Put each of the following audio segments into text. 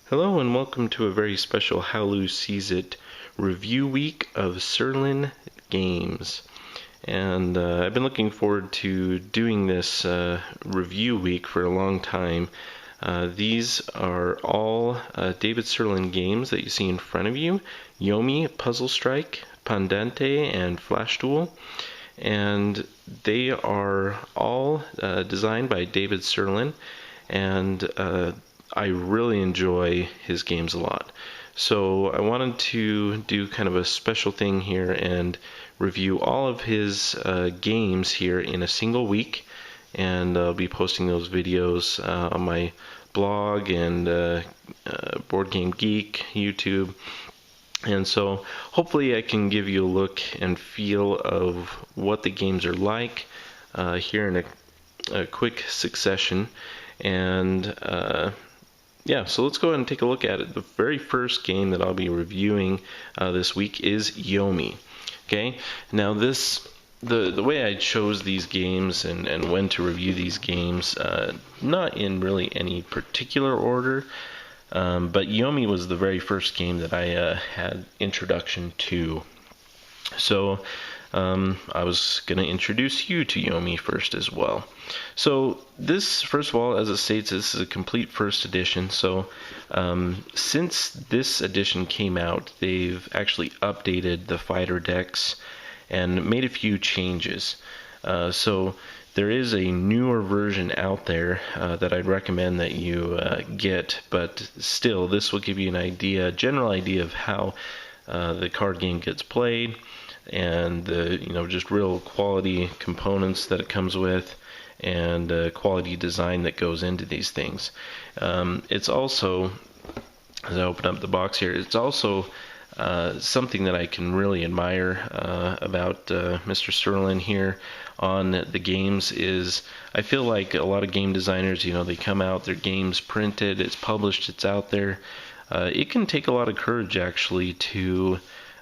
Hello and welcome to a very special Howloo Sees It review week of Sirlin games. And I've been looking forward to doing this review week for a long time. These are all David Sirlin games that you see in front of you: Yomi, Puzzle Strike, Pandante, and Flash Duel. And they are all designed by David Sirlin, and I really enjoy his games a lot. So I wanted to do kind of a special thing here and review all of his games here in a single week, and I'll be posting those videos on my blog and Board Game Geek, YouTube. And so hopefully I can give you a look and feel of what the games are like here in a quick succession. And yeah, so let's go ahead and take a look at it. The very first game that I'll be reviewing this week is Yomi. Okay, now the way I chose these games and when to review these games, not in really any particular order, but Yomi was the very first game that I had introduction to. So I was going to introduce you to Yomi first as well. So this, first of all, as it states, this is a complete first edition. So since this edition came out, they've actually updated the fighter decks and made a few changes. So there is a newer version out there that I'd recommend that you get, but still, this will give you an idea, general idea of how the card game gets played, and the just real quality components that it comes with, and quality design that goes into these things. It's also, as I open up the box here, it's also something that I can really admire about Mr. Sirlin here on the games is I feel like a lot of game designers, they come out, their game's printed, it's published, it's out there. It can take a lot of courage actually to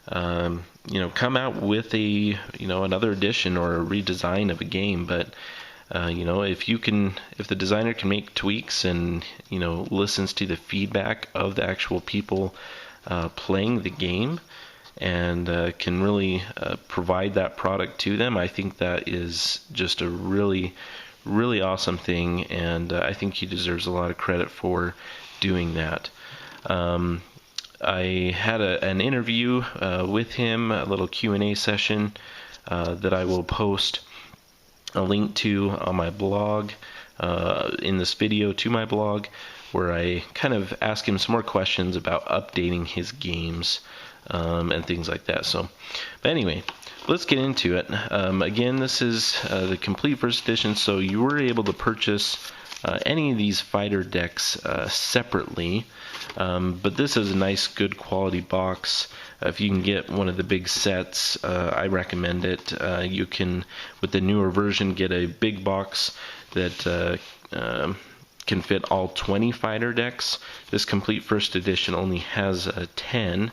come out with a another edition or a redesign of a game, but if the designer can make tweaks and listens to the feedback of the actual people playing the game and can really provide that product to them, I think that is just a really, really awesome thing, and I think he deserves a lot of credit for doing that. I had an interview with him, a little Q&A session that I will post a link to on my blog, in this video to my blog, where I kind of ask him some more questions about updating his games and things like that. So, but anyway, let's get into it. Again, this is the complete first edition, so you were able to purchase any of these fighter decks separately, but this is a nice, good quality box. If you can get one of the big sets, I recommend it. You can, with the newer version, get a big box that can fit all 20 fighter decks. This complete first edition only has 10,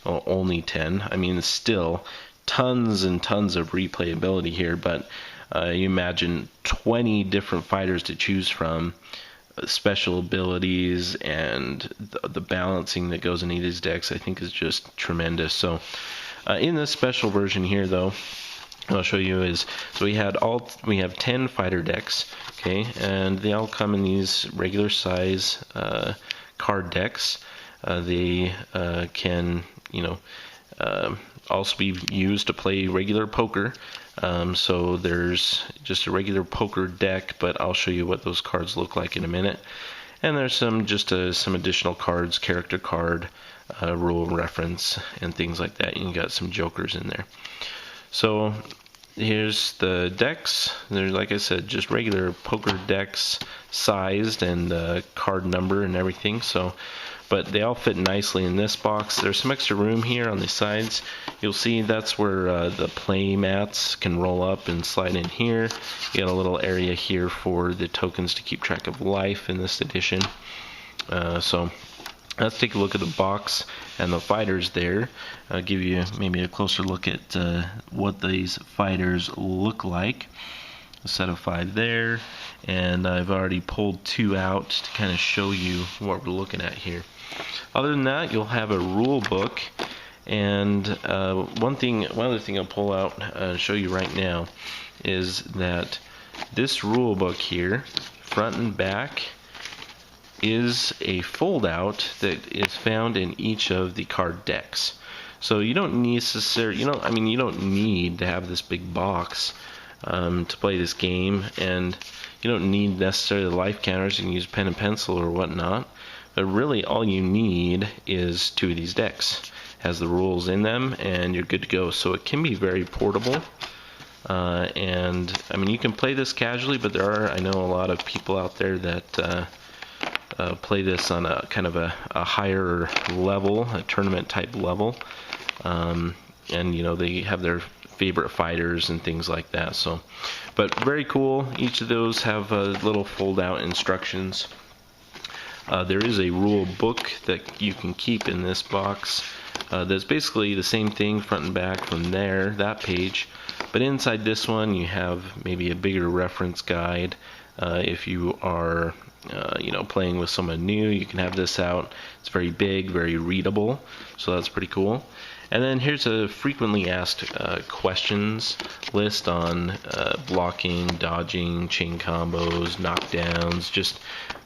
well, only 10. I mean, still tons and tons of replayability here, but you imagine 20 different fighters to choose from, special abilities, and the balancing that goes into these decks, I think, is just tremendous. So in this special version here, though, what I'll show you is, so we have 10 fighter decks, okay, and they all come in these regular size card decks. They can also be used to play regular poker. So there's just a regular poker deck, but I'll show you what those cards look like in a minute. And there's some additional cards, character card, rule reference, and things like that. You got some jokers in there. So here's the decks. They're, like I said, just regular poker decks, sized and card number and everything. So, but they all fit nicely in this box. There's some extra room here on the sides. You'll see that's where the play mats can roll up and slide in here. You got a little area here for the tokens to keep track of life in this edition. So let's take a look at the box and the fighters there. I'll give you maybe a closer look at what these fighters look like. a set of 5 there, and I've already pulled 2 out to kind of show you what we're looking at here. Other than that, you'll have a rule book, and one other thing I'll pull out and show you right now is that this rule book here, front and back, is a fold-out that is found in each of the card decks. So you don't necessarily, you don't need to have this big box to play this game, and you don't need necessarily the life counters. You can use pen and pencil or whatnot, but really all you need is 2 of these decks. It has the rules in them, and you're good to go. So it can be very portable, and I mean, you can play this casually, but I know a lot of people out there that play this on a kind of a higher level, a tournament type level, and they have their favorite fighters and things like that. So, but very cool. Each of those have little fold-out instructions. There is a rule book that you can keep in this box. That's basically the same thing, front and back from that page. But inside this one, you have maybe a bigger reference guide. If you are playing with someone new, you can have this out. It's very big, very readable, so that's pretty cool. And then here's a frequently asked questions list on blocking, dodging, chain combos, knockdowns, just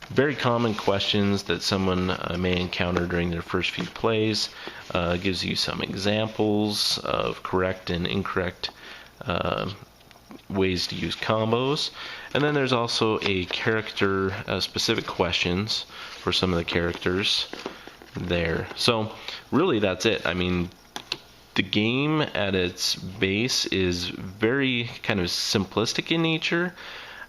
very common questions that someone may encounter during their first few plays. Gives you some examples of correct and incorrect ways to use combos. And then there's also a character specific questions for some of the characters there. So really that's it. I mean, the game at its base is very kind of simplistic in nature,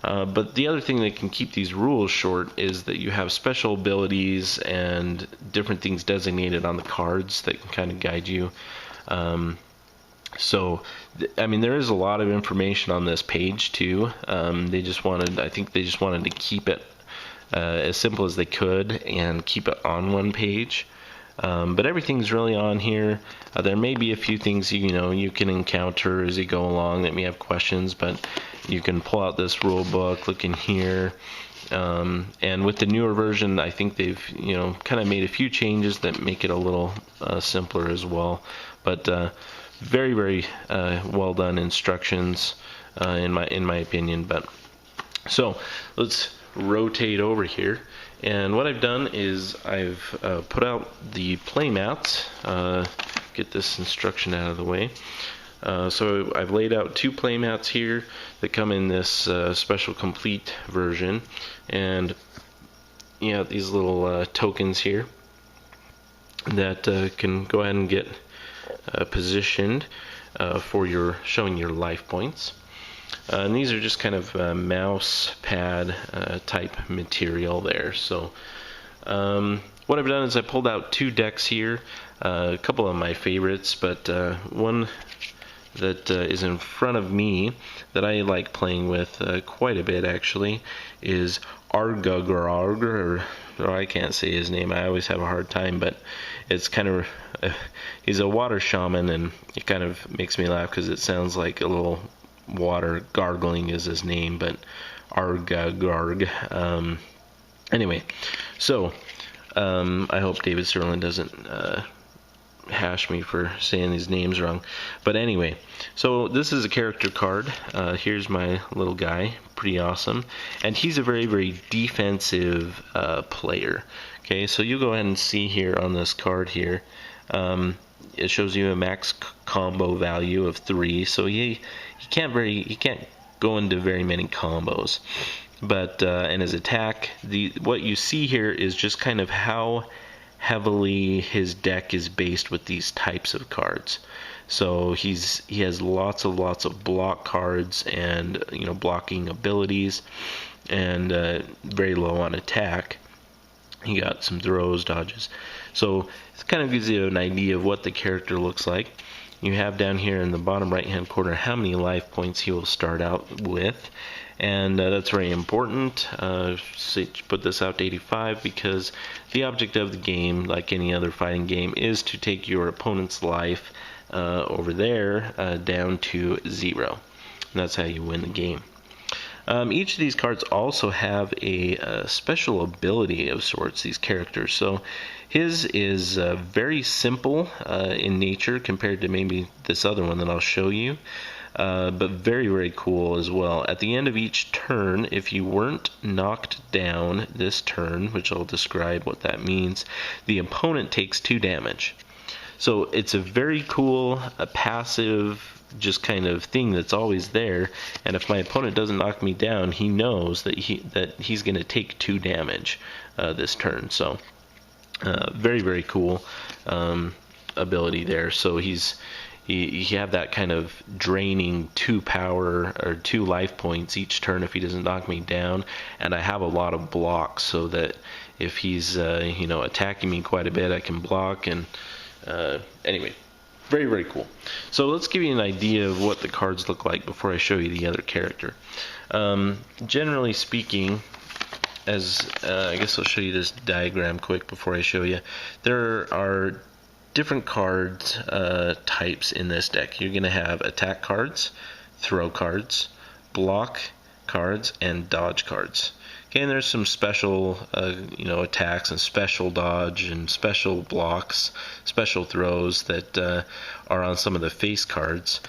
but the other thing that can keep these rules short is that you have special abilities and different things designated on the cards that can kind of guide you. So, I mean, there is a lot of information on this page too. I think they just wanted to keep it as simple as they could and keep it on one page. But everything's really on here. There may be a few things you can encounter as you go along that may have questions, but you can pull out this rule book, look in here. And with the newer version, I think they've kind of made a few changes that make it a little simpler as well. But very, very well done instructions in my opinion. But so let's rotate over here, and what I've done is I've put out the play mats. Get this instruction out of the way. So I've laid out 2 play mats here that come in this special complete version, and these little tokens here that can go ahead and get positioned for showing your life points. And these are just kind of mouse pad type material there. So what I've done is I pulled out 2 decks here, a couple of my favorites, but one that is in front of me that I like playing with quite a bit actually is Argagrarg, or I can't say his name, I always have a hard time, but it's kind of he's a water shaman, and it kind of makes me laugh because it sounds like a little water gargling is his name, but Argagrarg. Anyway, so I hope David Sirlin doesn't hash me for saying these names wrong. But anyway, so this is a character card. Here's my little guy, pretty awesome, and he's a very, very defensive player. Okay, so you go ahead and see here on this card here, it shows you a max combo value of 3, so he can't go into very many combos. But and his attack, what you see here is just kind of how heavily his deck is based with these types of cards. So he has lots of block cards and blocking abilities, and very low on attack. He got some throws, dodges. So it kind of gives you an idea of what the character looks like. You have down here in the bottom right hand corner how many life points he will start out with, and that's very important. So put this out to 85 because the object of the game, like any other fighting game, is to take your opponent's life over there down to 0. And that's how you win the game. Each of these cards also have a special ability of sorts, these characters. So his is very simple in nature compared to maybe this other one that I'll show you. But very, very cool as well. At the end of each turn, if you weren't knocked down this turn, which I'll describe what that means, the opponent takes 2 damage. So it's a very cool, passive, just kind of thing that's always there. And if my opponent doesn't knock me down, he knows that he's going to take 2 damage this turn. So very, very cool ability there. So you have that kind of draining 2 power or 2 life points each turn if he doesn't knock me down, and I have a lot of blocks so that if he's attacking me quite a bit, I can block. And anyway, very, very cool. So let's give you an idea of what the cards look like before I show you the other character. Generally speaking, as I guess I'll show you this diagram quick before I show you. There are different card types in this deck. You're going to have attack cards, throw cards, block cards, and dodge cards. Okay, and there's some special attacks and special dodge and special blocks, special throws that are on some of the face cards.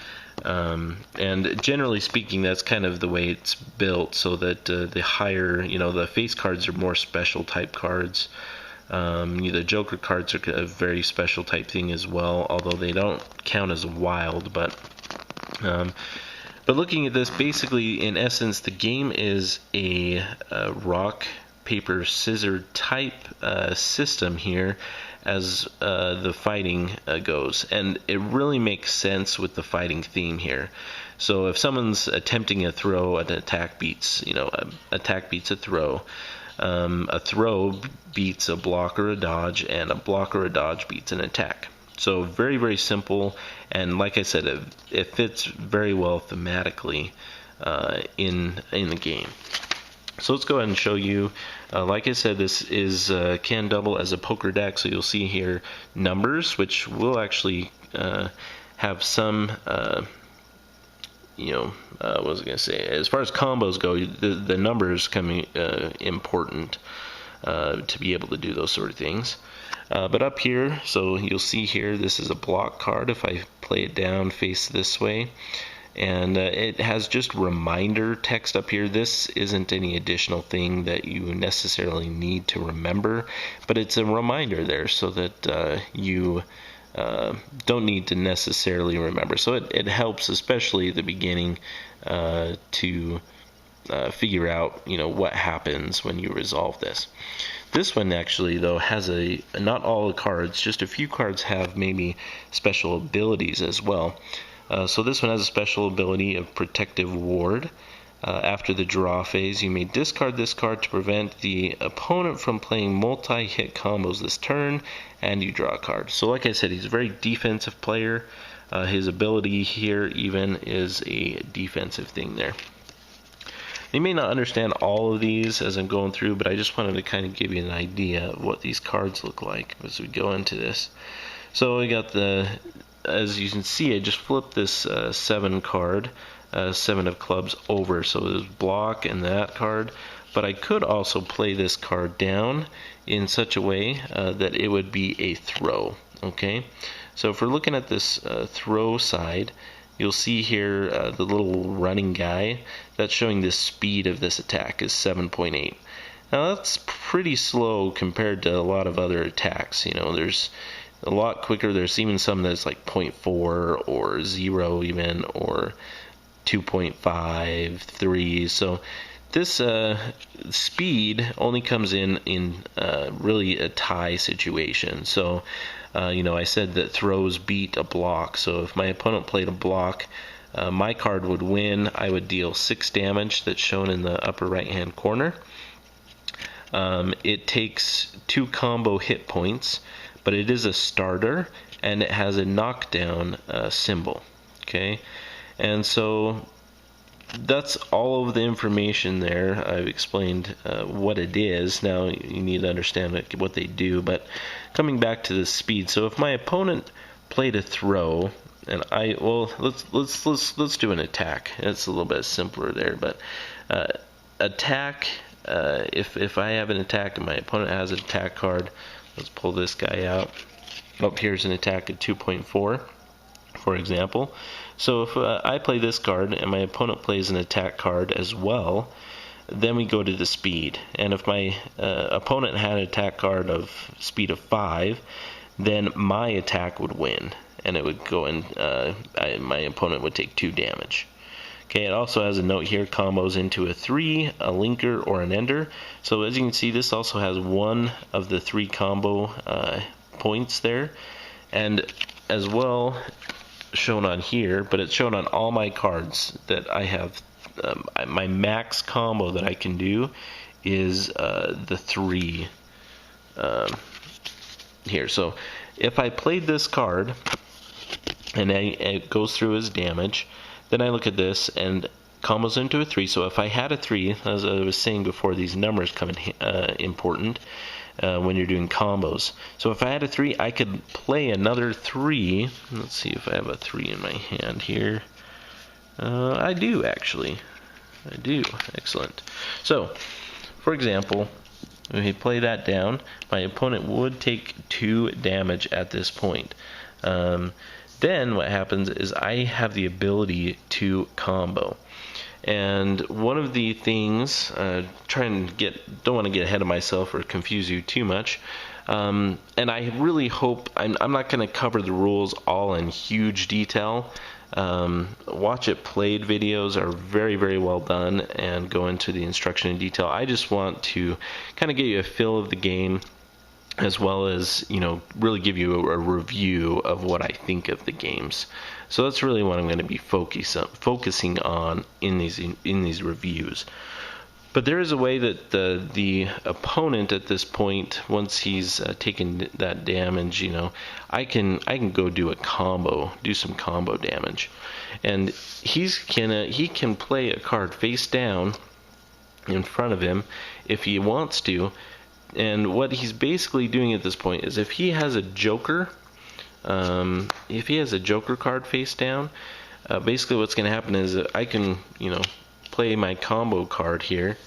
And generally speaking, that's kind of the way it's built, so that the higher, the face cards are more special type cards. The Joker cards are a very special type thing as well, although they don't count as wild. But looking at this, basically, in essence, the game is a rock, paper, scissors type system here as the fighting goes. And it really makes sense with the fighting theme here. So if someone's attempting a throw, an attack beats, attack beats a throw. A throw beats a block or a dodge, and a block or a dodge beats an attack. So very, very simple, and like I said, it fits very well thematically in the game. So let's go ahead and show you. Like I said, this is can double as a poker deck, so you'll see here numbers, which will actually have some what was I going to say? As far as combos go, the numbers come important to be able to do those sort of things. But up here, so you'll see here, this is a block card. If I play it down, face this way, and it has just reminder text up here. This isn't any additional thing that you necessarily need to remember, but it's a reminder there so that you don't need to necessarily remember. So it helps, especially at the beginning, to figure out what happens when you resolve this. This one actually, though, has not all the cards, just a few cards have maybe special abilities as well. So this one has a special ability of Protective Ward. After the draw phase, you may discard this card to prevent the opponent from playing multi-hit combos this turn, and you draw a card. So like I said, he's a very defensive player. His ability here even is a defensive thing there. You may not understand all of these as I'm going through, but I just wanted to kind of give you an idea of what these cards look like as we go into this. So we got as you can see, I just flipped this 7 card. 7 of clubs over, so there's block and that card, but I could also play this card down in such a way that it would be a throw. Okay, so if we're looking at this throw side, you'll see here the little running guy that's showing the speed of this attack is 7.8. Now that's pretty slow compared to a lot of other attacks. There's a lot quicker. There's even some that's like 0.4 or 0 even, or 2.5, 3. So this speed only comes in really a tie situation. So I said that throws beat a block. So if my opponent played a block, my card would win. I would deal 6 damage. That's shown in the upper right hand corner. It takes 2 combo hit points, but it is a starter and it has a knockdown symbol. Okay. And so that's all of the information there. I've explained what it is. Now you need to understand what they do. But coming back to the speed, so if my opponent played a throw, and let's do an attack. It's a little bit simpler there. But Attack, if I have an attack and my opponent has an attack card, let's pull this guy out. Oh, here's an attack at 2.4, for example. So if I play this card and my opponent plays an attack card as well, then we go to the speed. And if my opponent had an attack card of speed of 5, then my attack would win, and it would go in. My opponent would take 2 damage. Okay, it also has a note here: combos into a 3, a linker, or an ender. So as you can see, this also has one of the 3 combo points there, and as well shown on here, but it's shown on all my cards that I have. My max combo that I can do is the 3 here. So if I played this card and it goes through as damage, then I look at this and combos into a 3. So if I had a 3, as I was saying before, these numbers come in important when you're doing combos. So if I had a 3, I could play another 3. Let's see if I have a 3 in my hand here. I do, actually. I do. Excellent. So, for example, if we play that down, my opponent would take 2 damage at this point. Then what happens is I have the ability to combo. And one of the things, don't want to get ahead of myself or confuse you too much, and I really hope, I'm not going to cover the rules all in huge detail. Watch it played videos are very, very well done and go into the instruction in detail. I just want to kind of give you a feel of the game, as well as, really give you a review of what I think of the games. So that's really what I'm going to be focusing on in these reviews. But there is a way that the opponent at this point, once he's taken that damage, I can go do some combo damage, and he can play a card face down in front of him if he wants to. And what he's basically doing at this point is, if he has a joker card face down, basically what's going to happen is that I can, play my combo card here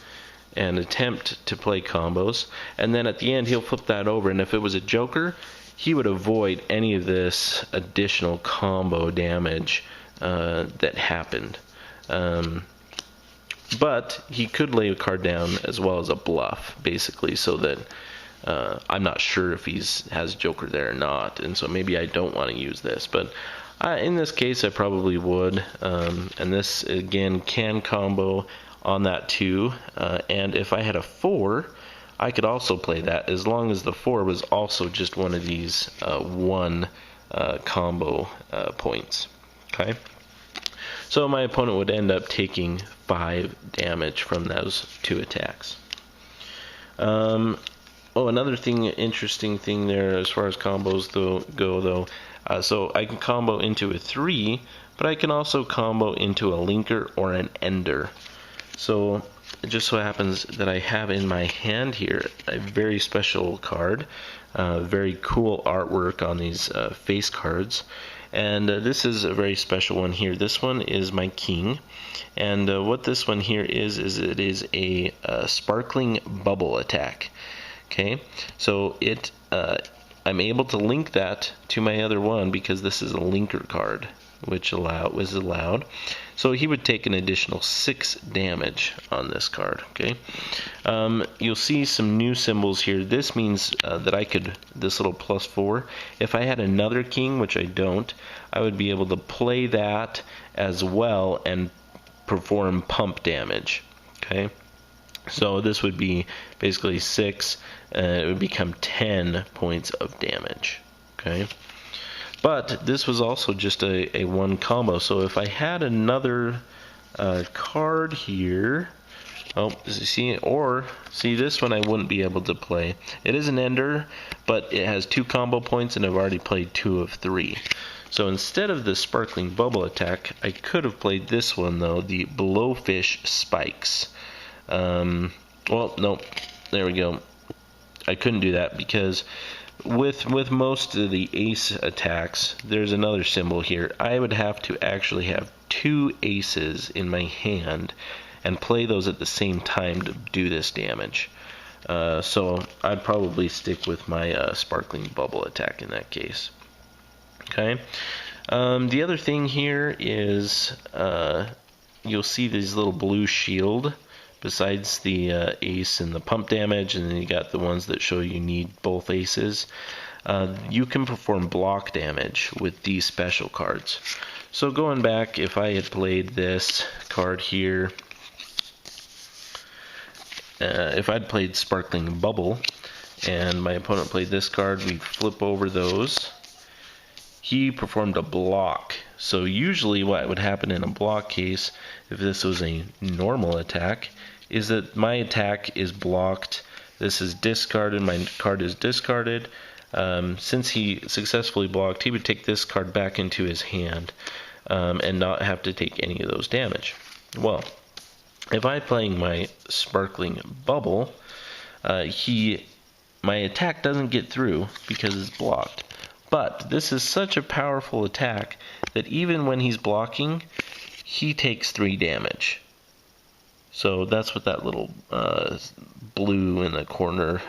and attempt to play combos, and then at the end he'll flip that over, and if it was a joker, he would avoid any of this additional combo damage that happened. But he could lay a card down as well as a bluff, basically, so that I'm not sure if he has Joker there or not, and so maybe I don't want to use this. But in this case, I probably would. And this, again, can combo on that too. And if I had a 4, I could also play that, as long as the 4 was also just one of these 1 combo points. Okay? So my opponent would end up taking 5 damage from those 2 attacks. Another interesting thing there as far as combos go though. So I can combo into a 3, but I can also combo into a linker or an ender. So it just so happens that I have in my hand here a very special card, very cool artwork on these face cards. And this is a very special one here. This one is my king, and what this one here is it is a sparkling bubble attack. Okay, so I'm able to link that to my other one because this is a linker card, which was allowed. So he would take an additional 6 damage on this card. Okay, you'll see some new symbols here. This means that this little +4, if I had another king, which I don't, I would be able to play that as well and perform pump damage. Okay, so this would be basically 6, it would become 10 points of damage. Okay, but this was also just a 1 combo. So if I had another card here, see this one I wouldn't be able to play. It is an ender, but it has 2 combo points, and I've already played 2 of 3. So instead of the sparkling bubble attack, I could have played this one though, the blowfish spikes. No, there we go. I couldn't do that because with most of the ace attacks, there's another symbol here. I would have to actually have 2 aces in my hand, and play those at the same time to do this damage. So I'd probably stick with my Sparkling Bubble attack in that case. Okay. The other thing here is you'll see this little blue shield besides the ace and the pump damage, and then you got the ones that show you need both aces. You can perform block damage with these special cards. So going back, if I had played this card here, if I'd played Sparkling Bubble and my opponent played this card, we'd flip over those. He performed a block. So usually what would happen in a block case, if this was a normal attack, is that my attack is blocked, this is discarded, my card is discarded. Since he successfully blocked, he would take this card back into his hand and not have to take any of those damage. Well, if I'm playing my Sparkling Bubble, my attack doesn't get through because it's blocked. But this is such a powerful attack that even when he's blocking, he takes 3 damage. So that's what that little blue in the corner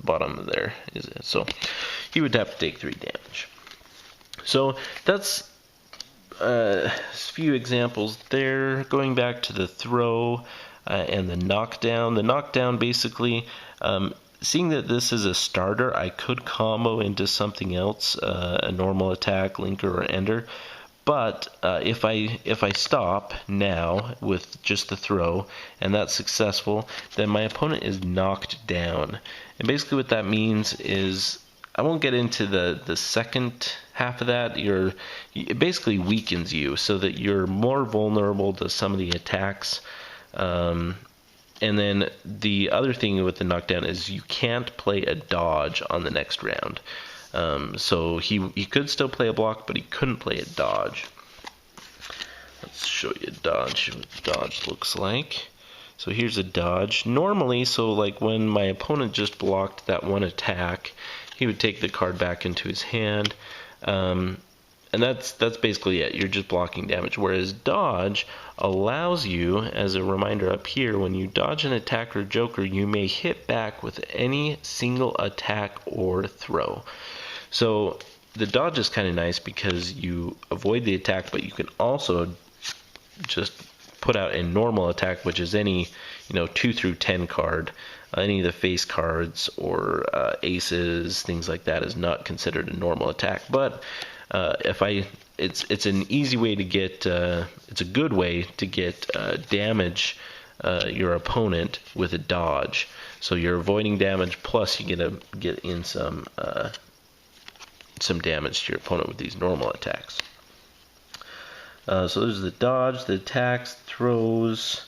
bottom there is. So he would have to take 3 damage. So that's a few examples there. Going back to the throw and the knockdown. The knockdown basically, seeing that this is a starter, I could combo into something else, a normal attack, linker, or ender. But if I stop now with just the throw and that's successful, then my opponent is knocked down. And basically what that means is, I won't get into the second half of that. It basically weakens you so that you're more vulnerable to some of the attacks. And then the other thing with the knockdown is you can't play a dodge on the next round. So he could still play a block, but he couldn't play a dodge. Let's show you a dodge, what dodge looks like. So here's a dodge. Normally, so like when my opponent just blocked that one attack, he would take the card back into his hand. And that's basically it. You're just blocking damage. Whereas dodge allows you, as a reminder up here, when you dodge an attack or joker, you may hit back with any single attack or throw. So the dodge is kind of nice because you avoid the attack, but you can also just put out a normal attack, which is any 2 through 10 card. Any of the face cards or aces, things like that, is not considered a normal attack. But it's an easy way to get, it's a good way to get damage your opponent with a dodge. So you're avoiding damage, plus you get in some damage to your opponent with these normal attacks. So there's the dodge, the attacks, throws.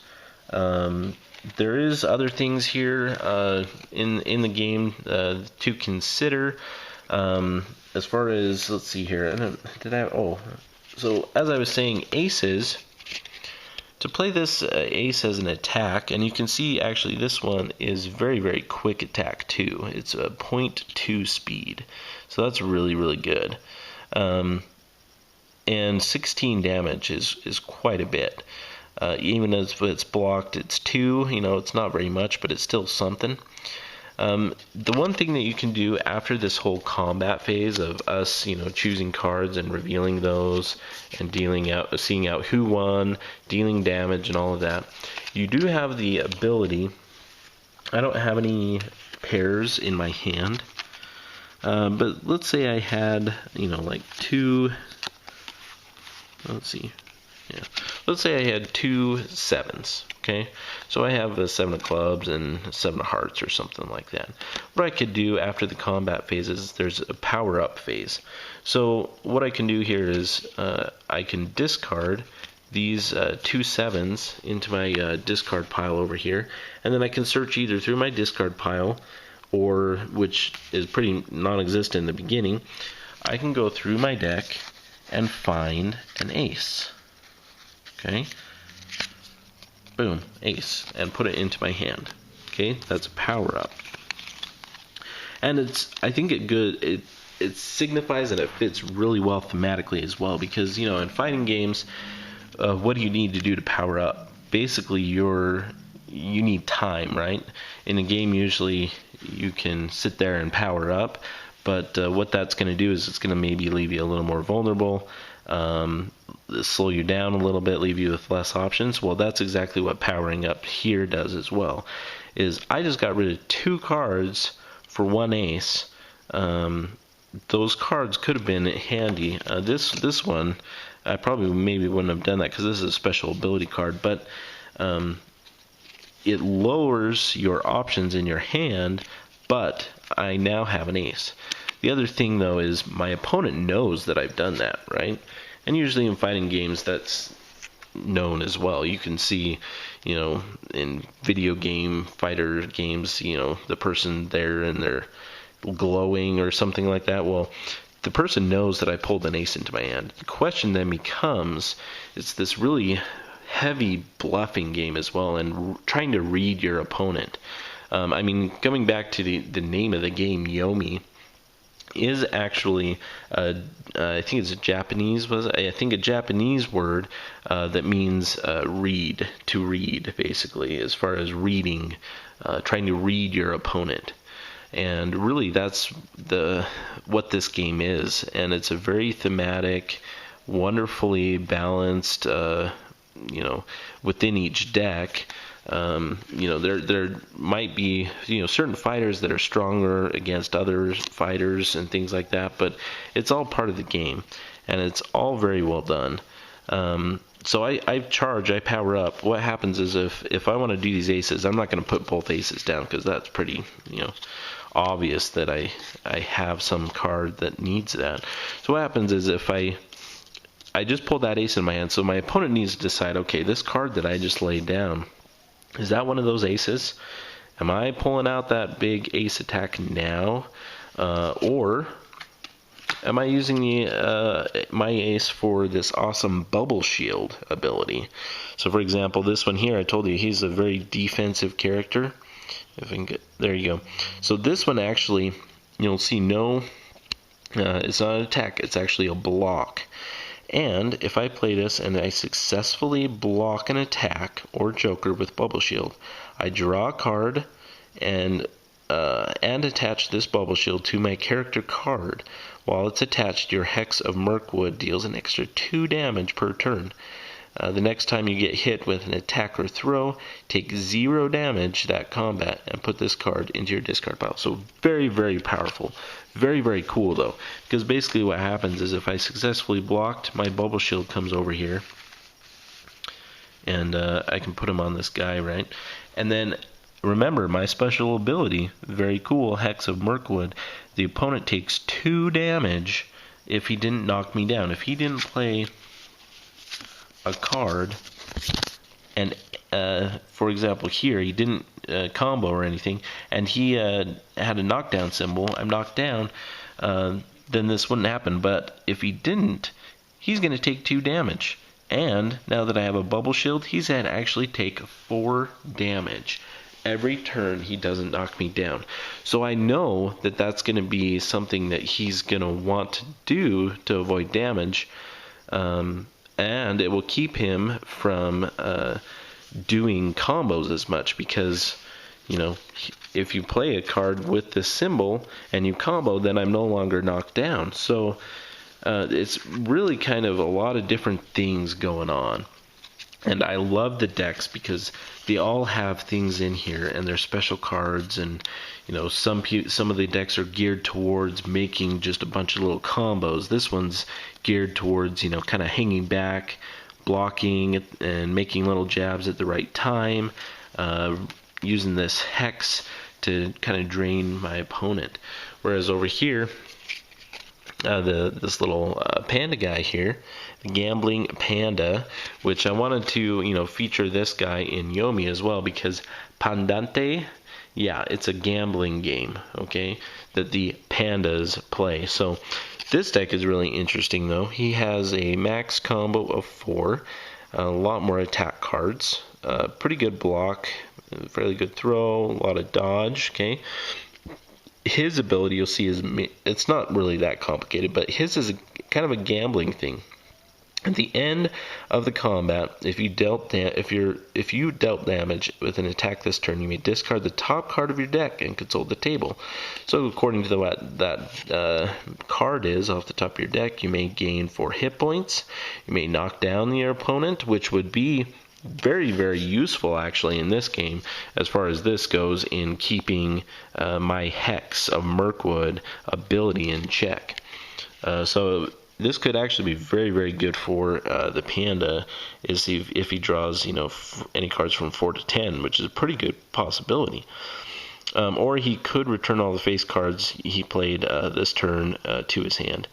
There is other things here in the game to consider. As far as, let's see here, so as I was saying, aces, to play this ace as an attack, and you can see actually this one is very, very quick attack too. It's a 0.2 speed, so that's really, really good. And 16 damage is quite a bit. Even as it's blocked, it's 2, it's not very much, but it's still something. The one thing that you can do after this whole combat phase of us, choosing cards and revealing those and seeing out who won, dealing damage and all of that, you do have the ability. I don't have any pairs in my hand, but let's say I had, like 2. Let's see. Yeah. Let's say I had 2 7s, okay? So I have a 7 of clubs and 7 of hearts or something like that. What I could do after the combat phases, there's a power-up phase. So what I can do here is I can discard these 2 7s into my discard pile over here, and then I can search either through my discard pile, or, which is pretty non-existent in the beginning, I can go through my deck and find an ace. Okay, boom, ace, and put it into my hand. Okay, that's a power up, and I think it signifies that it fits really well thematically as well, because in fighting games, what do you need to do to power up? basically you need time, right? In a game, usually you can sit there and power up, but what that's going to do is it's going to maybe leave you a little more vulnerable, slow you down a little bit, leave you with less options. Well, that's exactly what powering up here does as well. Is I just got rid of 2 cards for 1 ace. Those cards could have been handy. This one, I probably maybe wouldn't have done that because this is a special ability card, but it lowers your options in your hand, but I now have an ace. The other thing, though, is my opponent knows that I've done that, right? And usually in fighting games, that's known as well. You can see, in video game fighter games, the person there and they're glowing or something like that. Well, the person knows that I pulled an ace into my hand. The question then becomes, it's this really heavy bluffing game as well, and trying to read your opponent. Coming back to the name of the game, Yomi, is actually I think it's a Japanese word that means read, to read, basically, as far as reading, trying to read your opponent. And really that's what this game is, and it's a very thematic, wonderfully balanced, within each deck. There might be certain fighters that are stronger against other fighters and things like that, but it's all part of the game, and it's all very well done. So I power up. What happens is if I want to do these aces, I'm not going to put both aces down because that's pretty obvious that I have some card that needs that. So what happens is if I just pull that ace in my hand, so my opponent needs to decide, okay, this card that I just laid down, is that one of those aces? Am I pulling out that big ace attack now? Or am I using my ace for this awesome bubble shield ability? So for example, this one here, I told you he's a very defensive character. If I can get, there you go. So this one actually, you'll see it's not an attack, it's actually a block. And if I play this and I successfully block an attack or joker with bubble shield, I draw a card and attach this bubble shield to my character card. While it's attached, your Hex of Mirkwood deals an extra 2 damage per turn. The next time you get hit with an attack or throw, take 0 damage that combat and put this card into your discard pile. So very, very powerful. Very, very cool though, because basically what happens is if I successfully blocked, my bubble shield comes over here, and I can put him on this guy, right? And then remember my special ability, very cool, Hex of Mirkwood. The opponent takes 2 damage if he didn't knock me down. If he didn't play a card, and for example here he didn't combo or anything, and he had a knockdown symbol, I'm knocked down, then this wouldn't happen. But if he didn't, he's going to take 2 damage, and now that I have a bubble shield, he's going to actually take 4 damage every turn he doesn't knock me down. So I know that that's going to be something that he's going to want to do to avoid damage, and it will keep him from doing combos as much, because if you play a card with this symbol and you combo, then I'm no longer knocked down. So it's really kind of a lot of different things going on. And I love the decks because they all have things in here, and they're special cards, and some of the decks are geared towards making just a bunch of little combos. This one's geared towards kind of hanging back, blocking, and making little jabs at the right time, using this hex to kind of drain my opponent. Whereas over here, this little panda guy here, the gambling panda, which I wanted to feature this guy in Yomi as well, because Pandante, yeah, it's a gambling game, okay, that the pandas play. So this deck is really interesting though. He has a max combo of 4, a lot more attack cards, pretty good block, fairly good throw, a lot of dodge, okay. His ability, you'll see, it's not really that complicated, but his is kind of a gambling thing. At the end of the combat, if you dealt damage with an attack this turn, you may discard the top card of your deck and consult the table. So according to what that card is off the top of your deck, you may gain 4 hit points. You may knock down your opponent, which would be very, very useful actually in this game as far as this goes in keeping my Hex of Mirkwood ability in check. So this could actually be very, very good for the Panda if he draws, any cards from 4 to 10, which is a pretty good possibility. Or he could return all the face cards he played this turn to his hand.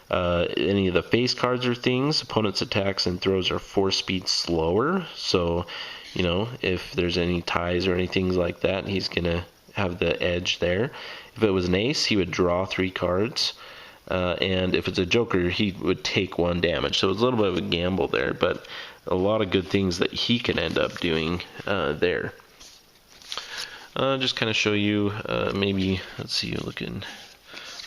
Any of the face cards or things, opponent's attacks and throws are 4 speed slower. So, if there's any ties or anything like that, he's going to have the edge there. If it was an ace, he would draw 3 cards. And if it's a joker, he would take 1 damage. So it's a little bit of a gamble there, but a lot of good things that he can end up doing there. Just kind of show you, maybe, let's see, looking.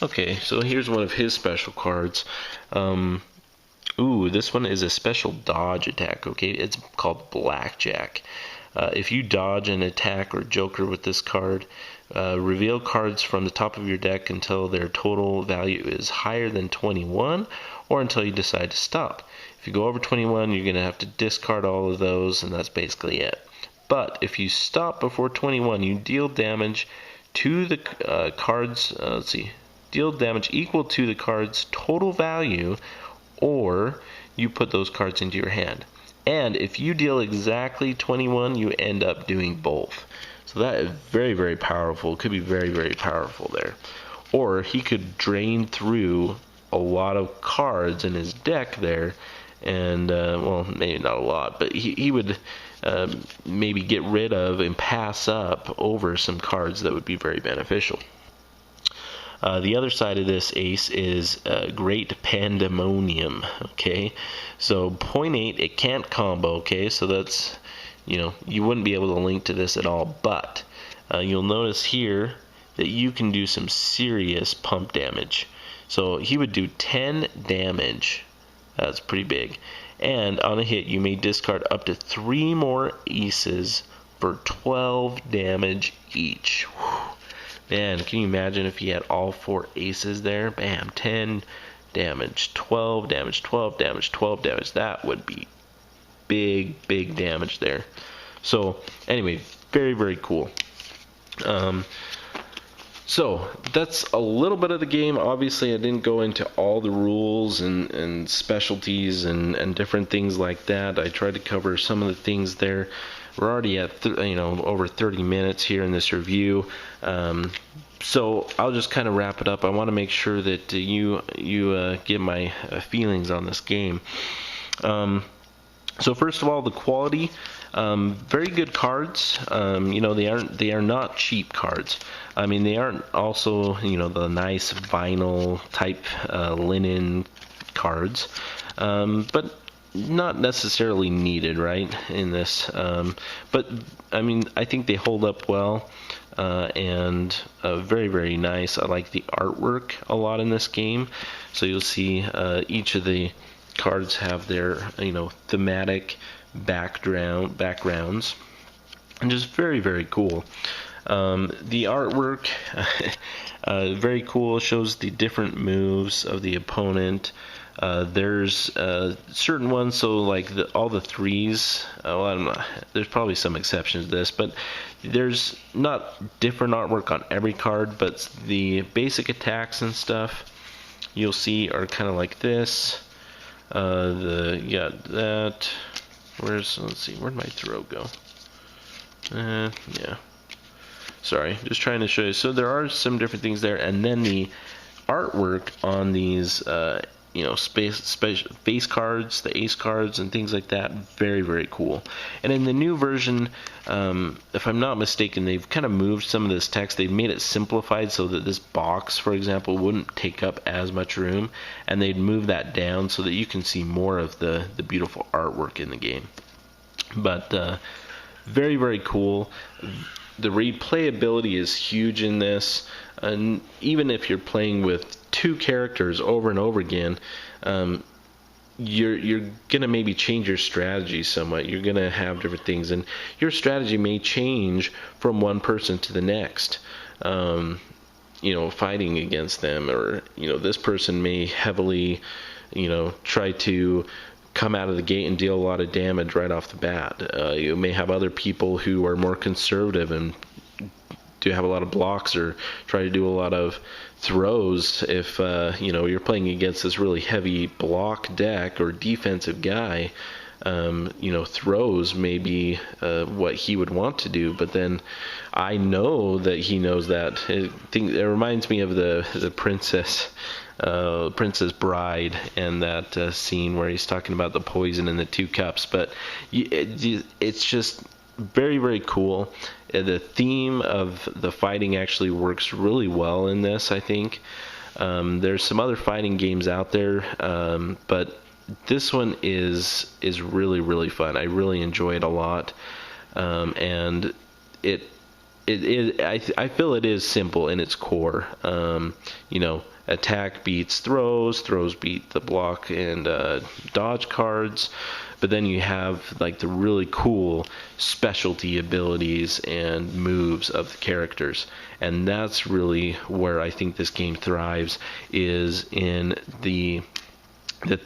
Okay, so here's one of his special cards. This one is a special dodge attack, okay? It's called Blackjack. If you dodge an attack or joker with this card, reveal cards from the top of your deck until their total value is higher than 21, or until you decide to stop. If you go over 21, you're going to have to discard all of those, and that's basically it. But if you stop before 21, you deal damage to the cards, deal damage equal to the card's total value, or you put those cards into your hand. And if you deal exactly 21, you end up doing both. So that is very, very powerful. It could be very, very powerful there. Or he could drain through a lot of cards in his deck there, and, well, maybe not a lot, but he would maybe get rid of and pass up over some cards that would be very beneficial. The other side of this ace is Great Pandemonium, okay? So 0.8, it can't combo, okay? So that's, you wouldn't be able to link to this at all, but you'll notice here that you can do some serious pump damage. So he would do 10 damage. That's pretty big. And on a hit, you may discard up to 3 more aces for 12 damage each. Whew. Man, can you imagine if he had all 4 aces there? Bam, 10 damage, 12 damage, 12 damage, 12 damage. That would be big, big damage there. So, anyway, very, very cool. So, that's a little bit of the game. Obviously, I didn't go into all the rules and specialties and different things like that. I tried to cover some of the things there. We're already at over 30 minutes here in this review, so I'll just kind of wrap it up. I want to make sure that you get my feelings on this game. So first of all, the quality, very good cards. They are not cheap cards. I mean, they aren't also the nice vinyl type linen cards, but not necessarily needed, right, in this. But I mean, I think they hold up well, and very, very nice. I like the artwork a lot in this game. So you'll see each of the cards have their thematic backgrounds, and just very, very cool. The artwork very cool. It shows the different moves of the opponent. There's certain ones, so like all the threes, well, I don't know, there's probably some exceptions to this, but there's not different artwork on every card, but the basic attacks and stuff you'll see are kind of like this. That, let's see, where'd my throw go? Yeah, sorry, just trying to show you. So there are some different things there, and then the artwork on these face cards, the ace cards, and things like that, very, very cool. And in the new version, if I'm not mistaken, they've kind of moved some of this text. They've made it simplified so that this box, for example, wouldn't take up as much room, and they'd move that down so that you can see more of the beautiful artwork in the game. But very, very cool. The replayability is huge in this, and even if you're playing with 2 characters over and over again, you're gonna maybe change your strategy somewhat. You're gonna have different things, and your strategy may change from one person to the next. Fighting against them, or this person may heavily, try to come out of the gate and deal a lot of damage right off the bat. You may have other people who are more conservative and do have a lot of blocks or try to do a lot of throws. If you're playing against this really heavy block deck or defensive guy, throws may be what he would want to do, but then I know that he knows that. It reminds me of the Princess Bride, and that scene where he's talking about the poison in the 2 cups. But it's just very, very cool. The theme of the fighting actually works really well in this, I think. There's some other fighting games out there, but this one is really, really fun. I really enjoy it a lot, and I feel it is simple in its core. Attack beats throws beat the block and dodge cards, but then you have like the really cool specialty abilities and moves of the characters, and that's really where I think this game thrives, is in the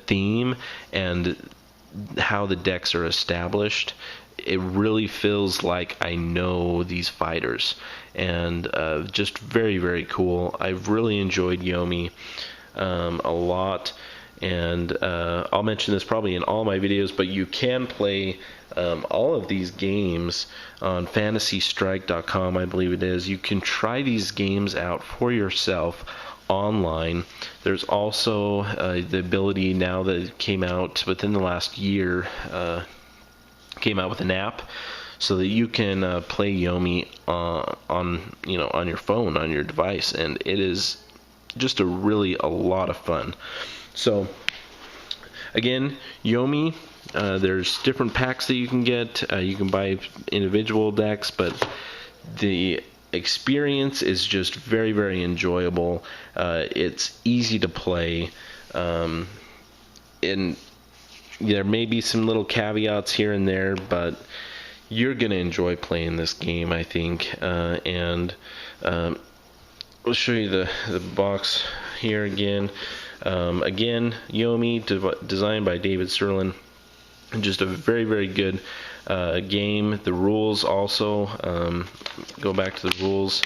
theme and how the decks are established. It really feels like I know these fighters, and just very, very cool. I've really enjoyed Yomi a lot, and I'll mention this probably in all my videos, but you can play all of these games on fantasystrike.com, I believe it is. You can try these games out for yourself online. There's also the ability now that it came out within the last year, came out with an app so that you can play Yomi on your phone, on your device, and it is just a lot of fun. So again, Yomi, there's different packs that you can get. You can buy individual decks, but the experience is just very, very enjoyable. It's easy to play, and there may be some little caveats here and there, but you're going to enjoy playing this game, I think. And I'll show you the box here again. Again, Yomi, designed by David Sirlin. Just a very, very good game. The rules also, go back to the rules.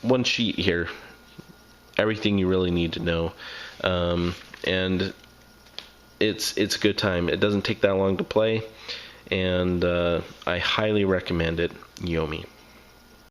One sheet here, everything you really need to know, and it's a good time. It doesn't take that long to play, and I highly recommend it. Yomi.